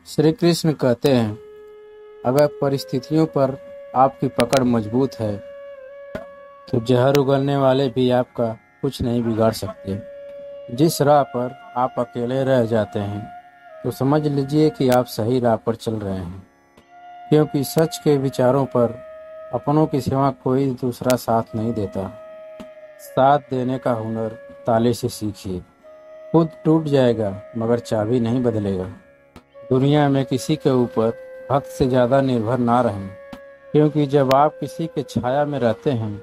श्री कृष्ण कहते हैं, अगर परिस्थितियों पर आपकी पकड़ मजबूत है तो जहर उगलने वाले भी आपका कुछ नहीं बिगाड़ सकते। जिस राह पर आप अकेले रह जाते हैं तो समझ लीजिए कि आप सही राह पर चल रहे हैं, क्योंकि सच के विचारों पर अपनों की सिवा कोई दूसरा साथ नहीं देता। साथ देने का हुनर ताले से सीखिए। खुद टूट जाएगा मगर चाबी नहीं बदलेगा। दुनिया में किसी के ऊपर हद से ज़्यादा निर्भर ना रहें, क्योंकि जब आप किसी के छाया में रहते हैं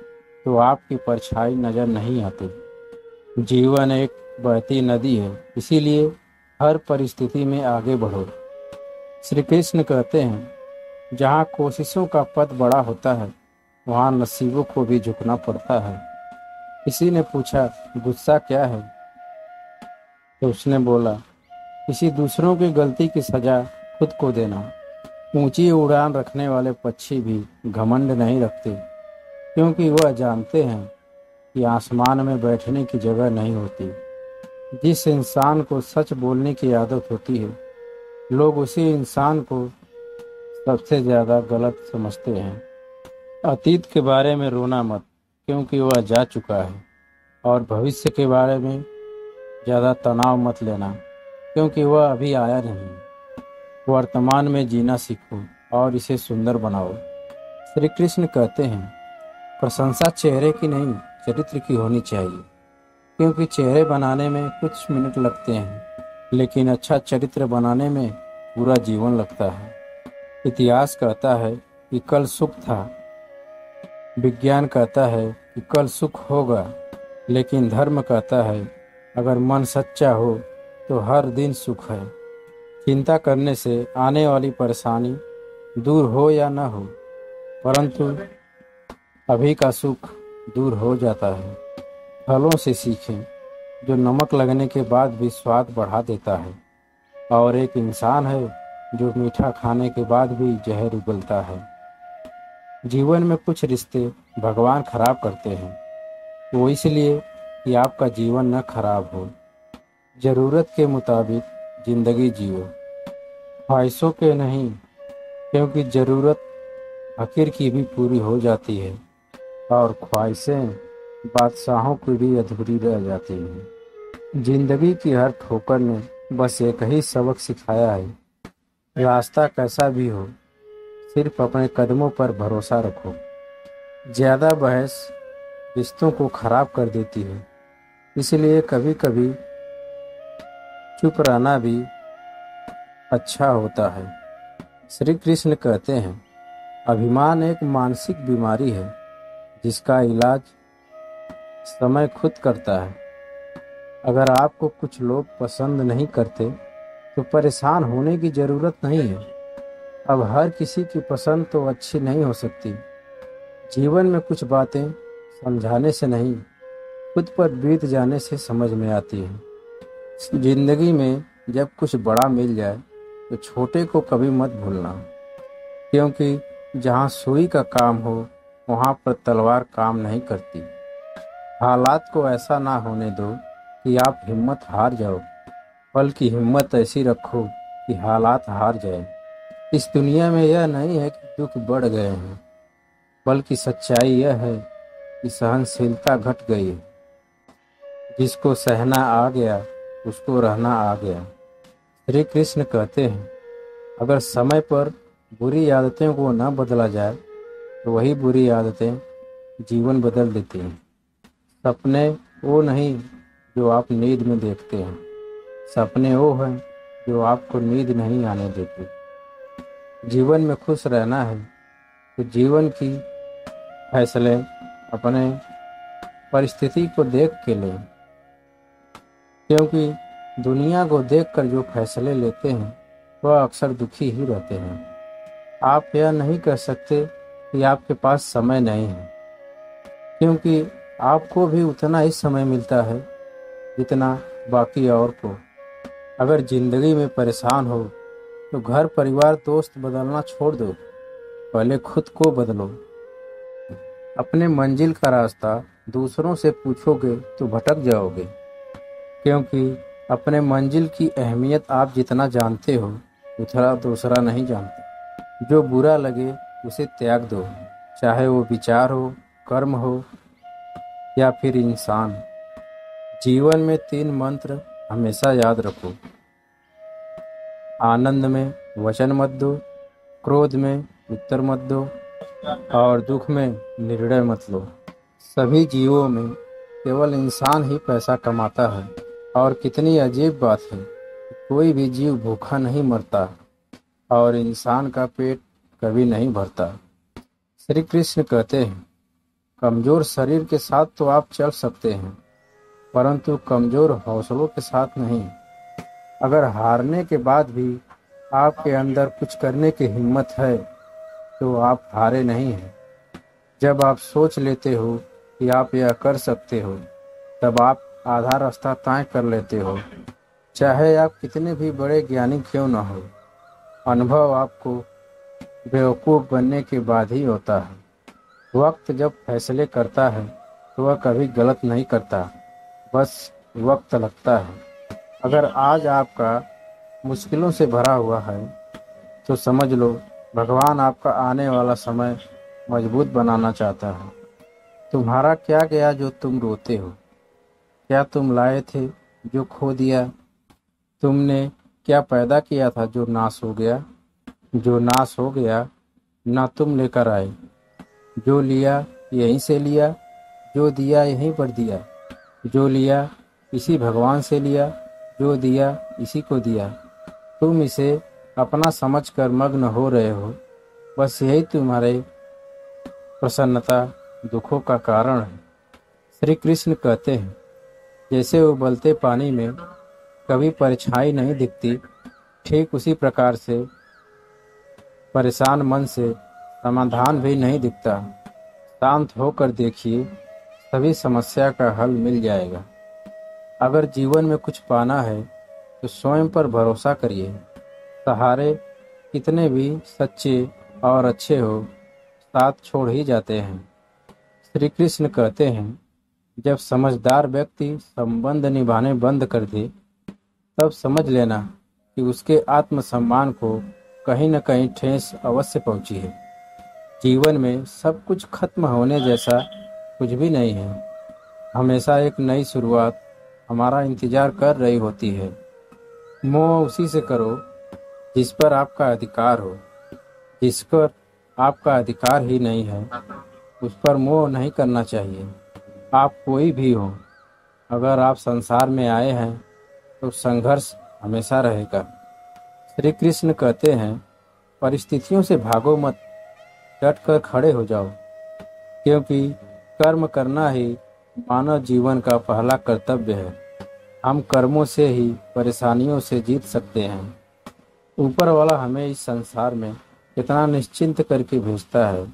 तो आपकी परछाई नज़र नहीं आती। जीवन एक बहती नदी है, इसीलिए हर परिस्थिति में आगे बढ़ो। श्री कृष्ण कहते हैं, जहाँ कोशिशों का पद बड़ा होता है वहाँ नसीबों को भी झुकना पड़ता है। किसी ने पूछा, गुस्सा क्या है? तो उसने बोला, किसी दूसरों की गलती की सजा खुद को देना। ऊंची उड़ान रखने वाले पक्षी भी घमंड नहीं रखते, क्योंकि वह जानते हैं कि आसमान में बैठने की जगह नहीं होती। जिस इंसान को सच बोलने की आदत होती है, लोग उसी इंसान को सबसे ज़्यादा गलत समझते हैं। अतीत के बारे में रोना मत, क्योंकि वह जा चुका है। और भविष्य के बारे में ज़्यादा तनाव मत लेना, क्योंकि वह अभी आया नहीं। वर्तमान में जीना सीखो और इसे सुंदर बनाओ। श्री कृष्ण कहते हैं, प्रशंसा चेहरे की नहीं चरित्र की होनी चाहिए, क्योंकि चेहरे बनाने में कुछ मिनट लगते हैं, लेकिन अच्छा चरित्र बनाने में पूरा जीवन लगता है। इतिहास कहता है कि कल सुख था, विज्ञान कहता है कि कल सुख होगा, लेकिन धर्म कहता है अगर मन सच्चा हो तो हर दिन सुख है। चिंता करने से आने वाली परेशानी दूर हो या न हो, परंतु अभी का सुख दूर हो जाता है। फलों से सीखें, जो नमक लगने के बाद भी स्वाद बढ़ा देता है, और एक इंसान है जो मीठा खाने के बाद भी जहर उगलता है। जीवन में कुछ रिश्ते भगवान खराब करते हैं, वो इसलिए कि आपका जीवन न खराब हो। ज़रूरत के मुताबिक ज़िंदगी जियो, ख्वाहिशों के नहीं, क्योंकि ज़रूरत फकीर की भी पूरी हो जाती है और ख्वाहिशें बादशाहों की भी अधूरी रह जाती हैं। ज़िंदगी की हर ठोकर ने बस एक ही सबक सिखाया है, रास्ता कैसा भी हो, सिर्फ अपने कदमों पर भरोसा रखो। ज़्यादा बहस रिश्तों को खराब कर देती है, इसलिए कभी कभी चुप रहना भी अच्छा होता है। श्री कृष्ण कहते हैं, अभिमान एक मानसिक बीमारी है जिसका इलाज समय खुद करता है। अगर आपको कुछ लोग पसंद नहीं करते तो परेशान होने की ज़रूरत नहीं है। अब हर किसी की पसंद तो अच्छी नहीं हो सकती। जीवन में कुछ बातें समझाने से नहीं, खुद पर बीत जाने से समझ में आती है। जिंदगी में जब कुछ बड़ा मिल जाए तो छोटे को कभी मत भूलना, क्योंकि जहाँ सुई का काम हो वहाँ पर तलवार काम नहीं करती। हालात को ऐसा ना होने दो कि आप हिम्मत हार जाओ, बल्कि हिम्मत ऐसी रखो कि हालात हार जाए। इस दुनिया में यह नहीं है कि दुख बढ़ गए हैं, बल्कि सच्चाई यह है कि सहनशीलता घट गई है। जिसको सहना आ गया उसको रहना आ गया। श्री कृष्ण कहते हैं, अगर समय पर बुरी आदतों को न बदला जाए तो वही बुरी आदतें जीवन बदल देती हैं। सपने वो नहीं जो आप नींद में देखते हैं, सपने वो हैं जो आपको नींद नहीं आने देते। जीवन में खुश रहना है तो जीवन की फैसले अपने परिस्थिति को देख के लें, क्योंकि दुनिया को देखकर जो फैसले लेते हैं वह अक्सर दुखी ही रहते हैं। आप यह नहीं कह सकते कि आपके पास समय नहीं है, क्योंकि आपको भी उतना ही समय मिलता है जितना बाकी और को। अगर ज़िंदगी में परेशान हो तो घर परिवार दोस्त बदलना छोड़ दो, पहले खुद को बदलो। अपने मंजिल का रास्ता दूसरों से पूछोगे तो भटक जाओगे, क्योंकि अपने मंजिल की अहमियत आप जितना जानते हो उथरा दूसरा नहीं जानते। जो बुरा लगे उसे त्याग दो, चाहे वो विचार हो, कर्म हो या फिर इंसान। जीवन में 3 मंत्र हमेशा याद रखो। आनंद में वचन मत दो, क्रोध में उत्तर मत दो और दुख में निर्णय मत लो। सभी जीवों में केवल इंसान ही पैसा कमाता है। और कितनी अजीब बात है, कोई भी जीव भूखा नहीं मरता और इंसान का पेट कभी नहीं भरता। श्री कृष्ण कहते हैं, कमजोर शरीर के साथ तो आप चल सकते हैं, परंतु कमजोर हौसलों के साथ नहीं। अगर हारने के बाद भी आपके अंदर कुछ करने की हिम्मत है तो आप हारे नहीं हैं। जब आप सोच लेते हो कि आप यह कर सकते हो, तब आप आधा रास्ता तय कर लेते हो, चाहे आप कितने भी बड़े ज्ञानी क्यों न हो। अनुभव आपको बेवकूफ़ बनने के बाद ही होता है। वक्त जब फैसले करता है तो वह कभी गलत नहीं करता, बस वक्त लगता है। अगर आज आपका मुश्किलों से भरा हुआ है तो समझ लो भगवान आपका आने वाला समय मजबूत बनाना चाहता है। तुम्हारा क्या गया जो तुम रोते हो? क्या तुम लाए थे जो खो दिया? तुमने क्या पैदा किया था जो नाश हो गया? जो नाश हो गया ना तुम लेकर आए। जो लिया यहीं से लिया, जो दिया यहीं पर दिया। जो लिया इसी भगवान से लिया, जो दिया इसी को दिया। तुम इसे अपना समझकर मग्न हो रहे हो, बस यही तुम्हारे प्रसन्नता दुखों का कारण है। श्री कृष्ण कहते हैं, जैसे उबलते पानी में कभी परछाई नहीं दिखती, ठीक उसी प्रकार से परेशान मन से समाधान भी नहीं दिखता। शांत होकर देखिए, सभी समस्या का हल मिल जाएगा। अगर जीवन में कुछ पाना है तो स्वयं पर भरोसा करिए। सहारे कितने भी सच्चे और अच्छे हो, साथ छोड़ ही जाते हैं। श्री कृष्ण कहते हैं, जब समझदार व्यक्ति संबंध निभाने बंद कर दे, तब समझ लेना कि उसके आत्मसम्मान को कहीं न कहीं ठेस अवश्य पहुंची है। जीवन में सब कुछ खत्म होने जैसा कुछ भी नहीं है। हमेशा एक नई शुरुआत हमारा इंतजार कर रही होती है। मोह उसी से करो जिस पर आपका अधिकार हो। जिस पर आपका अधिकार ही नहीं है, उस पर मोह नहीं करना चाहिए। आप कोई भी हो, अगर आप संसार में आए हैं तो संघर्ष हमेशा रहेगा। श्री कृष्ण कहते हैं, परिस्थितियों से भागो मत, डट कर खड़े हो जाओ, क्योंकि कर्म करना ही मानव जीवन का पहला कर्तव्य है। हम कर्मों से ही परेशानियों से जीत सकते हैं। ऊपर वाला हमें इस संसार में कितना निश्चिंत करके भेजता है।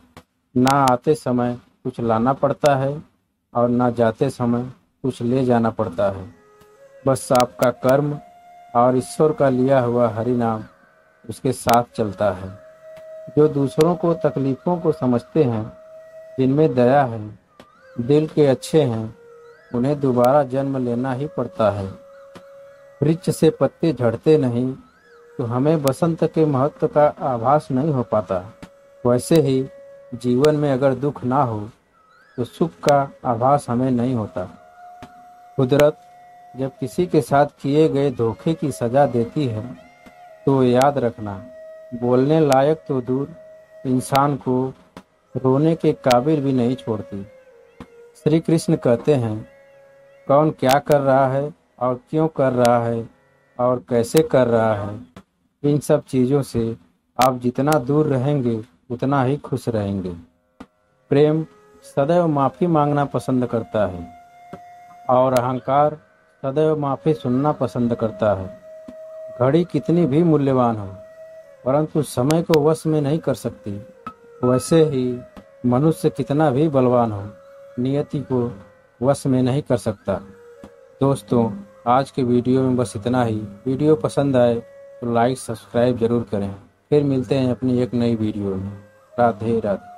ना आते समय कुछ लाना पड़ता है और ना जाते समय कुछ ले जाना पड़ता है। बस आपका कर्म और ईश्वर का लिया हुआ हरि नाम उसके साथ चलता है। जो दूसरों को तकलीफ़ों को समझते हैं, जिनमें दया है, दिल के अच्छे हैं, उन्हें दोबारा जन्म लेना ही पड़ता है। वृक्ष से पत्ते झड़ते नहीं तो हमें बसंत के महत्व का आभास नहीं हो पाता। वैसे ही जीवन में अगर दुख ना हो तो सुख का आभास हमें नहीं होता। कुदरत जब किसी के साथ किए गए धोखे की सजा देती है तो याद रखना, बोलने लायक तो दूर, इंसान को रोने के काबिल भी नहीं छोड़ती। श्री कृष्ण कहते हैं, कौन क्या कर रहा है और क्यों कर रहा है और कैसे कर रहा है, इन सब चीज़ों से आप जितना दूर रहेंगे उतना ही खुश रहेंगे। प्रेम सदैव माफ़ी मांगना पसंद करता है और अहंकार सदैव माफ़ी सुनना पसंद करता है। घड़ी कितनी भी मूल्यवान हो, परंतु समय को वश में नहीं कर सकती। वैसे ही मनुष्य कितना भी बलवान हो, नियति को वश में नहीं कर सकता। दोस्तों, आज के वीडियो में बस इतना ही। वीडियो पसंद आए तो लाइक सब्सक्राइब जरूर करें। फिर मिलते हैं अपनी एक नई वीडियो में। राधे राधे।